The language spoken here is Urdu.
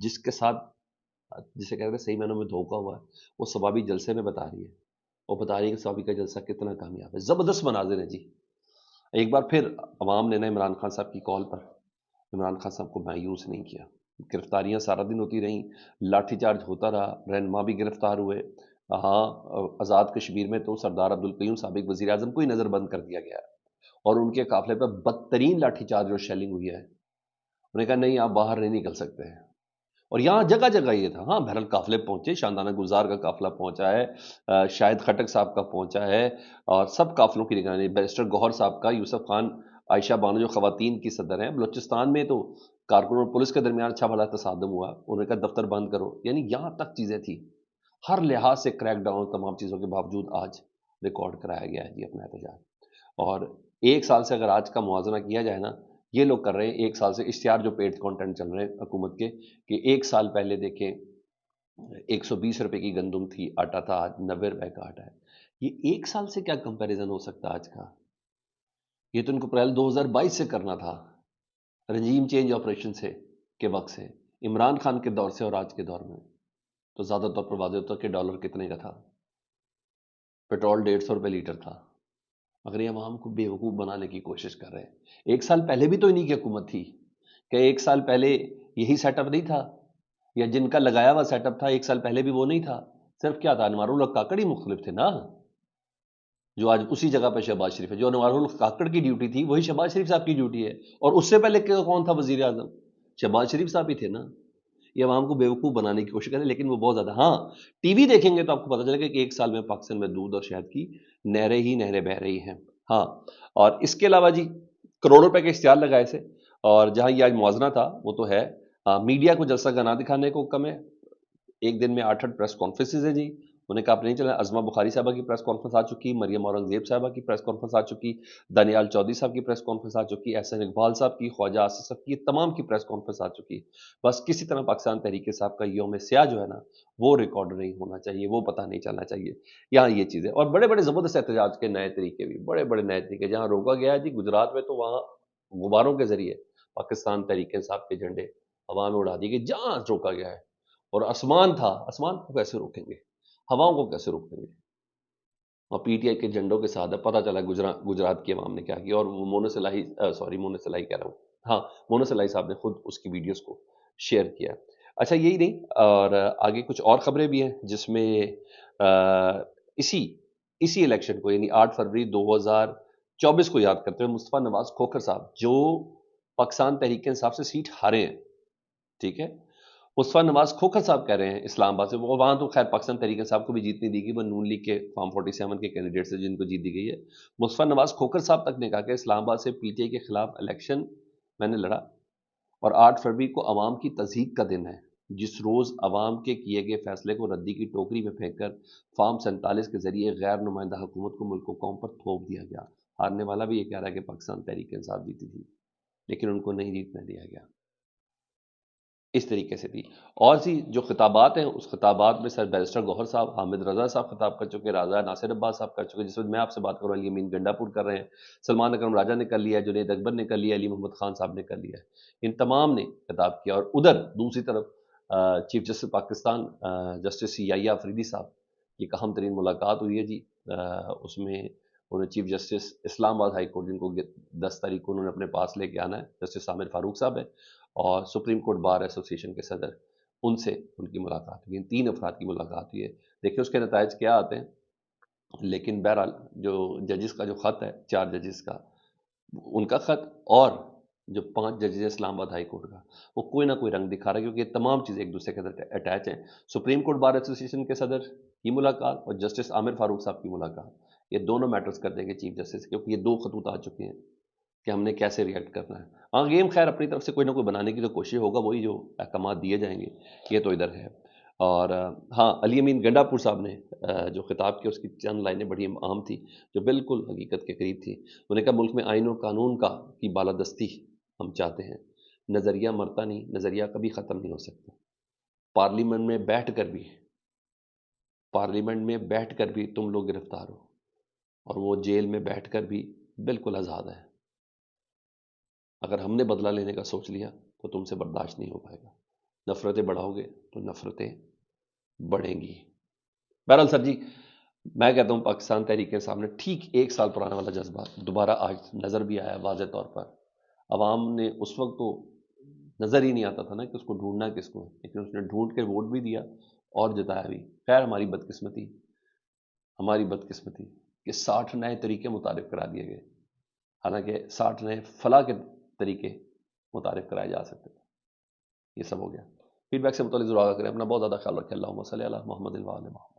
جس کے ساتھ جسے کہتے ہیں صحیح معنوں میں دھوکا ہوا ہے، وہ ثوابی جلسے میں بتا رہی ہے، اور بتا رہی ہے کہ ثوابی کا جلسہ کتنا کامیاب ہے. زبردست مناظر ہیں جی. ایک بار پھر عوام نے نا عمران خان صاحب کی کال پر عمران خان صاحب کو مایوس نہیں کیا. گرفتاریاں سارا دن ہوتی رہیں، لاٹھی چارج ہوتا رہا، رہنما بھی گرفتار ہوئے. ہاں، آزاد کشمیر میں تو سردار عبدالقیوم سابق وزیر اعظم کو ہی نظر بند کر دیا گیا ہے، اور ان کے قافلے پر بدترین لاٹھی چارج اور شیلنگ ہوئی ہے. انہوں نے کہا نہیں، آپ باہر نہیں نکل سکتے ہیں. اور یہاں جگہ جگہ یہ تھا. ہاں بہرحال قافلے پہنچے، شاندانہ گلزار کا قافلہ پہنچا ہے، شاہد خٹک صاحب کا پہنچا ہے، اور سب قافلوں کی نگرانی بیرسٹر گوہر صاحب کا، یوسف خان عائشہ بانو جو خواتین کی صدر ہیں. بلوچستان میں تو کارکنوں اور پولیس کے درمیان اچھا بھلا تصادم ہوا، انہوں نے کہا دفتر بند کرو. یعنی یہاں تک چیزیں تھیں. ہر لحاظ سے کریک ڈاؤن تمام چیزوں کے باوجود آج ریکارڈ کرایا گیا ہے جی اپنا احتجاج. اور ایک سال سے اگر آج کا موازنہ کیا جائے نا، یہ لوگ کر رہے ہیں ایک سال سے اشتہار جو پیڈ کانٹینٹ چل رہے ہیں حکومت کے، کہ ایک سال پہلے دیکھیں 120 روپے کی گندم تھی، آٹا تھا، آج 90 روپے کا آٹا ہے. یہ ایک سال سے کیا کمپیریزن ہو سکتا آج کا؟ یہ تو ان کو اپریل 2022 سے کرنا تھا، رجیم چینج آپریشن سے کے وقت سے، عمران خان کے دور سے اور آج کے دور میں. تو زیادہ طور پر واضح ہوتا کہ ڈالر کتنے کا تھا، پیٹرول 150 روپے لیٹر تھا. مگر یہ عوام کو بے وقوف بنانے کی کوشش کر رہے ہیں. ایک سال پہلے بھی تو انہی کی حکومت تھی. کہ ایک سال پہلے یہی سیٹ اپ نہیں تھا؟ یا جن کا لگایا ہوا سیٹ اپ تھا ایک سال پہلے بھی وہ نہیں تھا؟ صرف کیا تھا، انوار الحق کاکڑ ہی مختلف تھے نا، جو آج اسی جگہ پہ شہباز شریف ہے. جو انوار الحق کاکڑ کی ڈیوٹی تھی وہی شہباز شریف صاحب کی ڈیوٹی ہے. اور اس سے پہلے کون تھا وزیر اعظم؟ شہباز شریف صاحب ہی تھے نا. یہ عوام کو بیوقوف بنانے کی کوشش کریں، لیکن وہ بہت زیادہ. ہاں ٹی وی دیکھیں گے تو آپ کو پتہ چلے گا کہ ایک سال میں پاکستان میں دودھ اور شہد کی نہریں ہی نہریں بہہ رہی ہیں. ہاں، اور اس کے علاوہ جی کروڑوں روپے کے اشتہار لگائے سے، اور جہاں یہ آج موازنہ تھا وہ تو ہے میڈیا کو جلسہ کا نہ دکھانے کو حکم ہے. ایک دن میں 8 پریس کانفرنسز ہیں جی. انہیں کہا نہیں چلا. عظمہ بخاری صاحبہ کی پریس کانفرنس آ چکی، مریم اورنگزیب صاحبہ کی پریس کانفرنس آ چکی، دانیال چودھری صاحب کی پریس کانفرنس آ چکی، احسن اقبال صاحب کی، خواجہ آصف صاحب کی، یہ تمام کی پریس کانفرنس آ چکی. بس کسی طرح پاکستان تحریک صاحب کا یوم سیاہ جو ہے نا وہ ریکارڈ نہیں ہونا چاہیے، وہ پتہ نہیں چلنا چاہیے. یہاں یہ چیزیں اور بڑے بڑے زبردست احتجاج کے نئے طریقے بھی، بڑے بڑے نئے طریقے. جہاں روکا گیا ہے جی گجرات میں، تو وہاں غباروں کے ذریعے پاکستان تحریک صاحب کے جھنڈے ہوا میں اڑا دیے گئے. جہاں روکا گیا ہے، اور آسمان تھا، آسمان کو کیسے روکیں گے، ہواؤں کو کیسے روکیں گے؟ اور پی ٹی آئی کے جھنڈوں کے ساتھ پتہ چلا گجرات کی عوام نے کیا کیا. اور مونا سلاہی مونا سلاہی کہہ رہا ہوں، ہاں مونا سلاہی صاحب نے خود اس کی ویڈیوز کو شیئر کیا. اچھا یہی نہیں، اور آگے کچھ اور خبریں بھی ہیں جس میں اسی الیکشن کو یعنی 8 فروری 2024 کو یاد کرتے ہوئے مصطفیٰ نواز کھوکھر صاحب جو پاکستان تحریک انصاف سے سیٹ ہارے ہیں، ٹھیک ہے، مصطفیٰ نواز کھوکھر صاحب کہہ رہے ہیں اسلام آباد سے، وہ وہاں تو خیر پاکستان تحریک صاحب کو بھی جیتنے دی گئی، وہ نون لیگ کے فارم 47 کے کینڈیڈیٹ سے جن کو جیت دی گئی ہے. مصطفیٰ نواز کھوکھر صاحب تک نے کہا کہ اسلام آباد سے پی ٹی آئی کے خلاف الیکشن میں نے لڑا، اور 8 فروری کو عوام کی تصدیق کا دن ہے، جس روز عوام کے کیے گئے فیصلے کو ردی کی ٹوکری میں پھینک کر فارم 47 کے ذریعے غیر نمائندہ حکومت کو ملک و قوم پر تھوپ دیا گیا. ہارنے والا بھی یہ کہہ رہا ہے کہ پاکستان تحریک انصاف جیتی تھی، لیکن ان کو نہیں جیتنے دیا گیا. اس طریقے سے بھی اور سی جو خطابات ہیں، اس خطابات میں سر بیرسٹر گوہر صاحب، حامد رضا صاحب خطاب کر چکے، راجہ ناصر عباس صاحب کر چکے، جس وقت میں آپ سے بات کروں علی امین گنڈا پور کر رہے ہیں، سلمان اکرم راجہ نے کر لیا، جنید اکبر نے کر لیا، علی محمد خان صاحب نے کر لیا. ان تمام نے خطاب کیا. اور ادھر دوسری طرف چیف جسٹس پاکستان جسٹس یحییٰ آفریدی صاحب کی ایک اہم ترین ملاقات ہوئی ہے جی. اس میں انہیں چیف جسٹس اسلام آباد ہائی کورٹ، جن کو 10 تاریخ کو انہوں نے اپنے پاس لے کے آنا ہے، جسٹس عامر فاروق صاحب ہے، اور سپریم کورٹ بار ایسوسی ایشن کے صدر، ان سے ان کی ملاقات ہوئی. ان 3 افراد کی ملاقات ہوئی ہے. دیکھیں اس کے نتائج کیا آتے ہیں. لیکن بہرحال جو ججز کا جو خط ہے، 4 ججز کا، ان کا خط اور جو 5 ججز اسلام آباد ہائی کورٹ کا، وہ کوئی نہ کوئی رنگ دکھا رہا ہے، کیونکہ یہ تمام چیزیں ایک دوسرے کے اندر اٹیچ ہیں. سپریم کورٹ بار ایسوسی ایشن کے صدر کی ملاقات اور جسٹس عامر فاروق صاحب کی ملاقات، یہ دونوں میٹرز کر دیں گے چیف جسٹس، کیونکہ یہ 2 خطوط آ چکے ہیں کہ ہم نے کیسے ریئیکٹ کرنا ہے. ہاں گیم خیر اپنی طرف سے کوئی نہ کوئی بنانے کی تو کوشش ہوگا، وہی جو احکامات دیے جائیں گے یہ تو ادھر ہے. اور ہاں علی امین گنڈا پور صاحب نے جو خطاب کیا، اس کی چند لائنیں بڑی اہم تھی جو بالکل حقیقت کے قریب تھی. انہوں نے کہا ملک میں آئین اور قانون کی بالادستی ہم چاہتے ہیں. نظریہ مرتا نہیں، نظریہ کبھی ختم نہیں ہو سکتا. پارلیمنٹ میں بیٹھ کر بھی تم لوگ گرفتار ہو، اور وہ جیل میں بیٹھ کر بھی بالکل آزاد ہے. اگر ہم نے بدلہ لینے کا سوچ لیا تو تم سے برداشت نہیں ہو پائے گا. نفرتیں بڑھاؤ گے تو نفرتیں بڑھیں گی. بہرحال سر جی، میں کہتا ہوں پاکستان تحریک کے سامنے ٹھیک 1 سال پرانا والا جذبہ دوبارہ آج نظر بھی آیا واضح طور پر. عوام نے اس وقت تو نظر ہی نہیں آتا تھا نا کہ اس کو ڈھونڈنا کس کو ہے، لیکن اس نے ڈھونڈ کے ووٹ بھی دیا اور جتایا بھی. خیر ہماری بدقسمتی کہ 60 نئے طریقے متعارف کرا دیے گئے، حالانکہ 60 نئے فلاح کے طریقے متعارف کرائے جا سکتے تھے. یہ سب ہو گیا. فیڈ بیک سے متعلق ضرور آگاہ کریں. اپنا بہت زیادہ خیال رکھیں. اللہم صلی علی محمد و علی محمد.